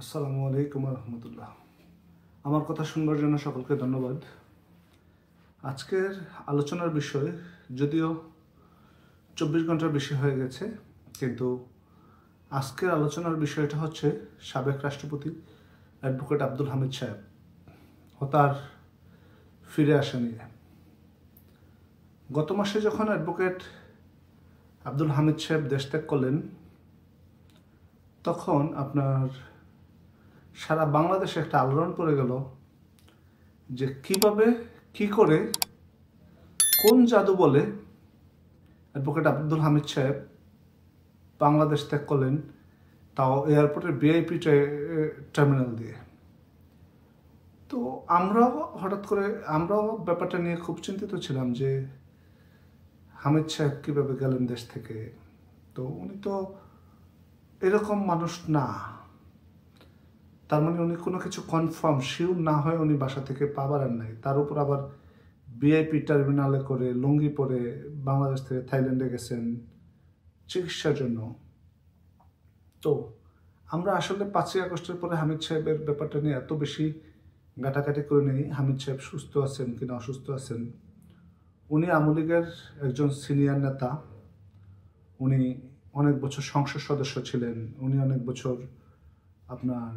আসসালামু আলাইকুম রহমতুল্লাহ। আমার কথা শুনবার জন্য সকলকে ধন্যবাদ। আজকের আলোচনার বিষয় যদিও 24 ঘন্টার বেশি হয়ে গেছে, কিন্তু আজকের আলোচনার বিষয়টা হচ্ছে সাবেক রাষ্ট্রপতি অ্যাডভোকেট আব্দুল হামিদ সাহেব ও তার ফিরে আসা নিয়ে। গত মাসে যখন অ্যাডভোকেট আব্দুল হামিদ সাহেব দেশ ত্যাগ করলেন, তখন আপনার সারা বাংলাদেশে একটা আলোড়ন পড়ে গেল যে কিভাবে কি করে কোন জাদু বলে অ্যাডভোকেট আব্দুল হামিদ সাহেব বাংলাদেশ ত্যাগ করলেন, তাও এয়ারপোর্টের ভিআইপি টার্মিনাল দিয়ে। তো আমরাও ব্যাপারটা নিয়ে খুব চিন্তিত ছিলাম যে হামিদ সাহেব কীভাবে গেলেন দেশ থেকে। তো উনি তো এরকম মানুষ না, তার মানে উনি কোনো কিছু কনফার্ম শিওর না হয়ে উনি বাসা থেকে পা বাড়ান নাই। তার উপর আবার ভিআইপি টার্মিনালে করে লুঙ্গি পরে বাংলাদেশ থেকে থাইল্যান্ডে গেছেন চিকিৎসার জন্য। তো আমরা আসলে 5ই আগস্টের পরে হামিদ সাহেবের ব্যাপারটা নিয়ে এত বেশি ঘাটাঘাটি করে নেই হামিদ সাহেব সুস্থ আছেন কিনা অসুস্থ আছেন। উনি আওয়ামী লীগের একজন সিনিয়র নেতা, উনি অনেক বছর সংসদ সদস্য ছিলেন, উনি অনেক বছর আপনার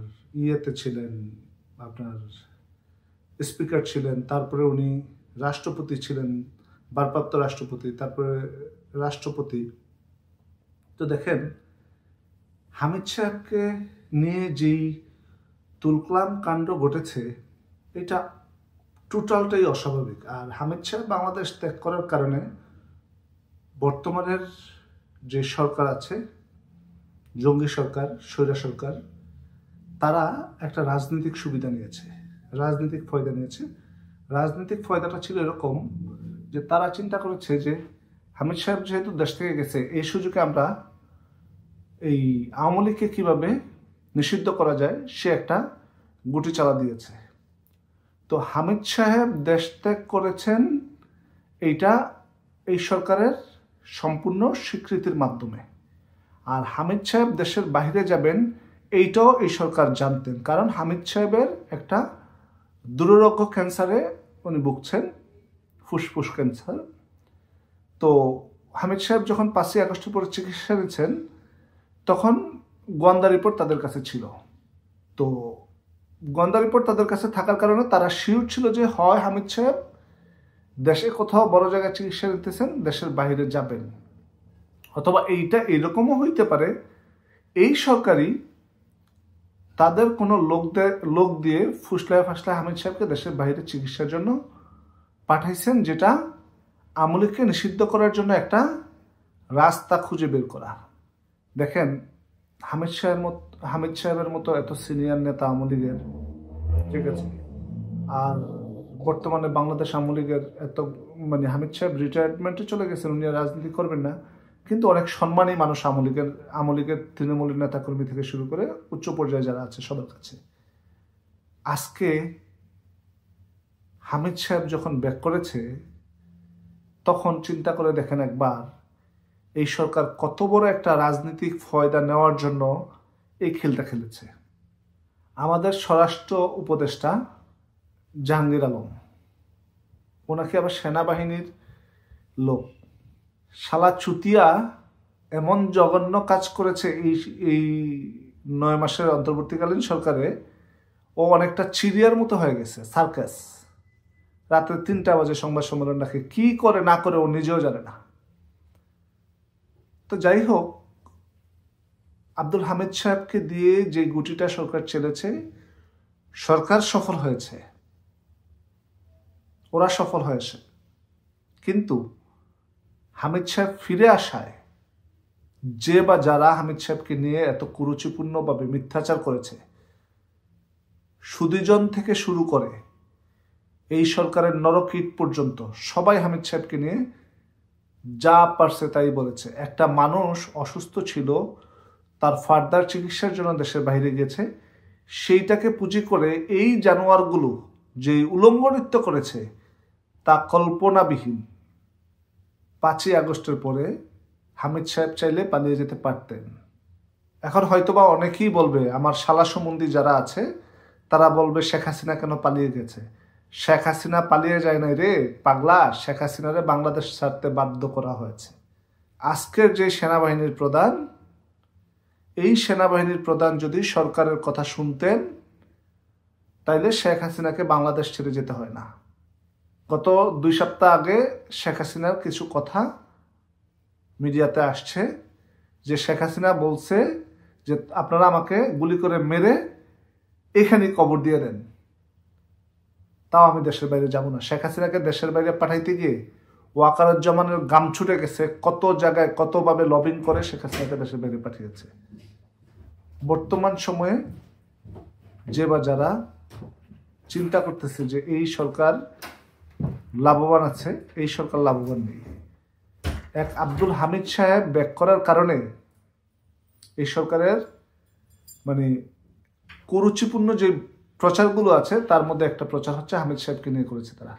ছিলেন, আপনার স্পিকার ছিলেন, তারপরে উনি রাষ্ট্রপতি ছিলেন, ভারপ্রাপ্ত রাষ্ট্রপতি, তারপরে রাষ্ট্রপতি। তো দেখেন, হামিদ সাহেবকে নিয়ে যেই তুলকালাম কাণ্ড ঘটেছে, এটা টোটালটাই অস্বাভাবিক। আর হামিদ সাহেব বাংলাদেশ ত্যাগ করার কারণে বর্তমানের যে সরকার আছে, জঙ্গি সরকার, স্বৈরা সরকার, তারা একটা রাজনৈতিক সুবিধা নিয়েছে, রাজনৈতিক ফয়দা নিয়েছে। রাজনৈতিক ফয়দাটা ছিল এরকম যে তারা চিন্তা করেছে যে হামিদ সাহেব যেহেতু দেশ থেকে গেছে, এই সুযোগে আমরা এই আওয়ামী লীগকে কীভাবে নিষিদ্ধ করা যায় সে একটা গুটি চালা দিয়েছে। তো হামিদ সাহেব দেশ ত্যাগ করেছেন এইটা এই সরকারের সম্পূর্ণ স্বীকৃতির মাধ্যমে। আর হামিদ সাহেব দেশের বাইরে যাবেন এইটাও এই সরকার জানতেন, কারণ হামিদ সাহেবের একটা দুরারোগ্য ক্যান্সারে উনি ভুগছেন, ফুসফুস ক্যান্সার। তো হামিদ সাহেব যখন 5ই আগস্টের পরে চিকিৎসা নিচ্ছেন, তখন গোয়েন্দা রিপোর্ট তাদের কাছে ছিল। তো গোয়েন্দা রিপোর্ট তাদের কাছে থাকার কারণে তারা শিওর ছিল যে হয় হামিদ সাহেব দেশে কোথাও বড় জায়গায় চিকিৎসা নিতেছেন, দেশের বাইরে যাবেন, অথবা এইটা এরকমও হইতে পারে এই সরকারই তাদের কোনো লোক দিয়ে ফুসলায় ফাসলায় হামিদ সাহেবকে দেশের বাইরে চিকিৎসার জন্য পাঠাইছেন, যেটা আওয়ামী লীগকে নিষিদ্ধ করার জন্য একটা রাস্তা খুঁজে বের করা। দেখেন, হামিদ সাহেবের মতো এত সিনিয়র নেতা আওয়ামী লীগের, ঠিক আছে, আর বর্তমানে বাংলাদেশ আওয়ামী লীগের এত হামিদ সাহেব রিটায়ারমেন্টে চলে গেছেন, উনি আর রাজনীতি করবেন না, কিন্তু অনেক সম্মানী মানুষ আওয়ামী লীগের তৃণমূলের নেতাকর্মী থেকে শুরু করে উচ্চ পর্যায়ে যারা আছে সবার কাছে। আজকে হামিদ সাহেব যখন ব্যাক করেছে, তখন চিন্তা করে দেখেন একবার এই সরকার কত বড় একটা রাজনৈতিক ফয়দা নেওয়ার জন্য এই খেলটা খেলেছে। আমাদের স্বরাষ্ট্র উপদেষ্টা জাহাঙ্গীর আলম, ওনাকে আবার সেনাবাহিনীর লোক, শালা চুতিয়া এমন জঘন্য কাজ করেছে এই 9 মাসের অন্তর্বর্তীকালীন সরকারে। ও অনেকটা চিড়িয়ার মতো হয়ে গেছে, সার্কাস। রাতে 3টা বাজে সংবাদ সম্মেলন রাখে, কি করে না করে ও নিজেও জানে না। তো যাই হোক, আব্দুল হামিদ সাহেবকে দিয়ে যে গুটিটা সরকার চেলেছে, সরকার সফল হয়েছে, ওরা সফল হয়েছে, কিন্তু হামিদ সাহেব ফিরে আসায় যে বা যারা হামিদ সাহেবকে নিয়ে এত কুরুচিপূর্ণভাবে মিথ্যাচার করেছে, সুদীজন থেকে শুরু করে এই সরকারের নরকীট পর্যন্ত সবাই হামিদ সাহেবকে নিয়ে যা পারছে তাই বলেছে। একটা মানুষ অসুস্থ ছিল, তার ফার্দার চিকিৎসার জন্য দেশের বাইরে গেছে, সেইটাকে পুঁজি করে এই জানোয়ারগুলো যে উলঙ্গ নৃত্য করেছে তা কল্পনাবিহীন। 5ই আগস্টের পরে হামিদ সাহেব চাইলে পালিয়ে যেতে পারতেন, এখন হয়তোবা অনেকেই বলবে, আমার শালা সম্বন্ধী যারা আছে তারা বলবে শেখ হাসিনা কেন পালিয়ে গেছে। শেখ হাসিনা পালিয়ে যায় নাই রে পাগলা, শেখ হাসিনারে বাংলাদেশ ছাড়তে বাধ্য করা হয়েছে। আজকের যে সেনাবাহিনীর প্রধান, এই সেনাবাহিনীর প্রধান যদি সরকারের কথা শুনতেন তাইলে শেখ হাসিনাকে বাংলাদেশ ছেড়ে যেতে হয় না। গত 2 সপ্তাহ আগে শেখ হাসিনার কিছু কথা মিডিয়াতে আসছে যে শেখ হাসিনা বলছে যে আপনারা আমাকে গুলি করে মেরে এখানেই কবর দিয়ে দেন, তাও আমি দেশের বাইরে যাব না। শেখ হাসিনাকে দেশের বাইরে পাঠাইতে গিয়ে ওয়াকারুজ্জামানের গাম ছুটে গেছে, কত জায়গায় কতভাবে লবিং করে শেখ হাসিনাকে দেশের বাইরে পাঠিয়েছে। বর্তমান সময়ে যে বা যারা চিন্তা করতেছে যে এই সরকার লাভবান আছে, এই সরকার লাভবান নেই। এক আব্দুল হামিদ সাহেব ব্যাক করার কারণে এই সরকারের মানে কুরুচিপূর্ণ যে প্রচারগুলো আছে তার মধ্যে একটা প্রচার হচ্ছে হামিদ সাহেবকে নিয়ে করেছে তারা।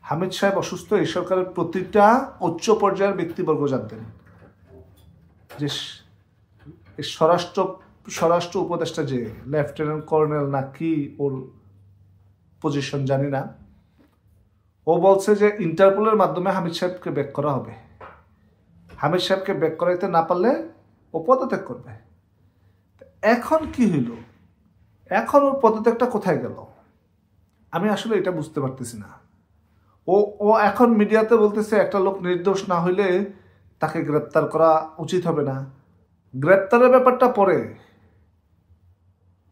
হামিদ সাহেব অসুস্থ, এই সরকারের প্রতিটা উচ্চ পর্যায়ের ব্যক্তিবর্গ জানতেন যে স্বরাষ্ট্র উপদেষ্টা যে লেফটেন্যান্ট কর্নেল না কি ওর পজিশন জানি না, ও বলছে যে ইন্টারপোলের মাধ্যমে হামিদ সাহেবকে ব্যাক করা হবে। হামিদ সাহেবকে ব্যাক করাইতে না পারলে ও পদত্যাগ করবে। এখন কি হইল? এখন ওর পদত্যাগটা কোথায় গেল? আমি আসলে এটা বুঝতে পারতেছি না। ও এখন মিডিয়াতে বলতেছে একটা লোক নির্দোষ না হইলে তাকে গ্রেপ্তার করা উচিত হবে না। গ্রেপ্তারের ব্যাপারটা পরে।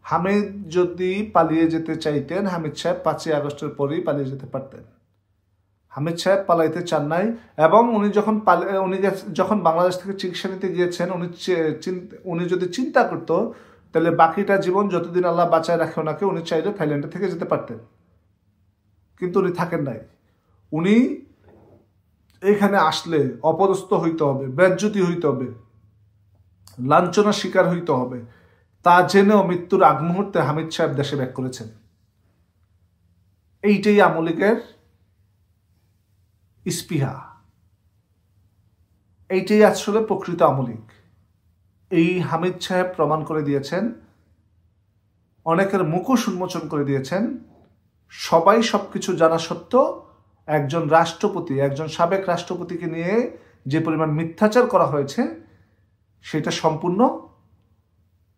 হামিদ যদি পালিয়ে যেতে চাইতেন, হামিদ সাহেব 5ই আগস্টের পরেই পালিয়ে যেতে পারতেন। হামিদ সাহেব পালাইতে চান নাই, এবং উনি যখন বাংলাদেশ থেকে চিকিৎসা নিতে গিয়েছেন, উনি যদি চিন্তা করত তাহলে বাকিটা জীবন যতদিন আল্লাহ বাঁচায় রাখে ওনাকে, উনি চাইলে থাইল্যান্ডে থেকে যেতে পারতেন, কিন্তু উনি থাকেন নাই। উনি এখানে আসলে অপদস্থ হইতে হবে, বেজ্জতি হইতে হবে, লাঞ্ছনার শিকার হইতে হবে, তা জেনেও মৃত্যুর আগ মুহূর্তে হামিদ সাহেব দেশে ব্যাক করেছেন। এইটাই আওয়ামী লীগের স্পৃহা, এইটাই আসলে প্রকৃত আওয়ামী লীগ। এই হামিদ সাহেব প্রমাণ করে দিয়েছেন, অনেকের মুখোশ উন্মোচন করে দিয়েছেন। সবাই সবকিছু জানা সত্ত্বেও একজন রাষ্ট্রপতি, একজন সাবেক রাষ্ট্রপতিকে নিয়ে যে পরিমাণ মিথ্যাচার করা হয়েছে সেটা সম্পূর্ণ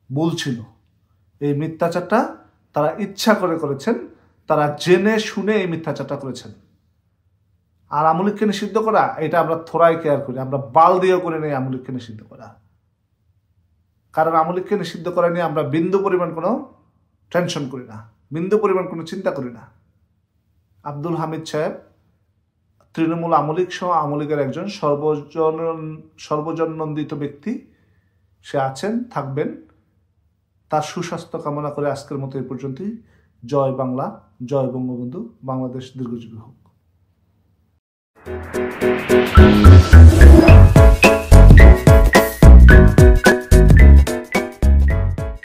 ভুল ছিল। এই মিথ্যাচারটা তারা ইচ্ছা করে করেছেন, তারা জেনে শুনে এই মিথ্যাচারটা করেছেন। আর আওয়ামী লীগকে নিষিদ্ধ করা, এটা আমরা থোড়াই কেয়ার করি, আমরা বাল দিয়েও করে নেই আওয়ামী লীগকে নিষিদ্ধ করা। কারণ আওয়ামী লীগকে নিষিদ্ধ করা নিয়ে আমরা বিন্দু পরিমাণ কোনো টেনশন করি না, বিন্দু পরিমাণ কোনো চিন্তা করি না। আব্দুল হামিদ সাহেব তৃণমূল আওয়ামী লীগ সহ আওয়ামী লীগের একজন সর্বজননন্দিত ব্যক্তি। সে আছেন, থাকবেন। তার সুস্বাস্থ্য কামনা করে আজকের মতো এই পর্যন্তই। জয় বাংলা, জয় বঙ্গবন্ধু, বাংলাদেশ দীর্ঘজীবী হোক।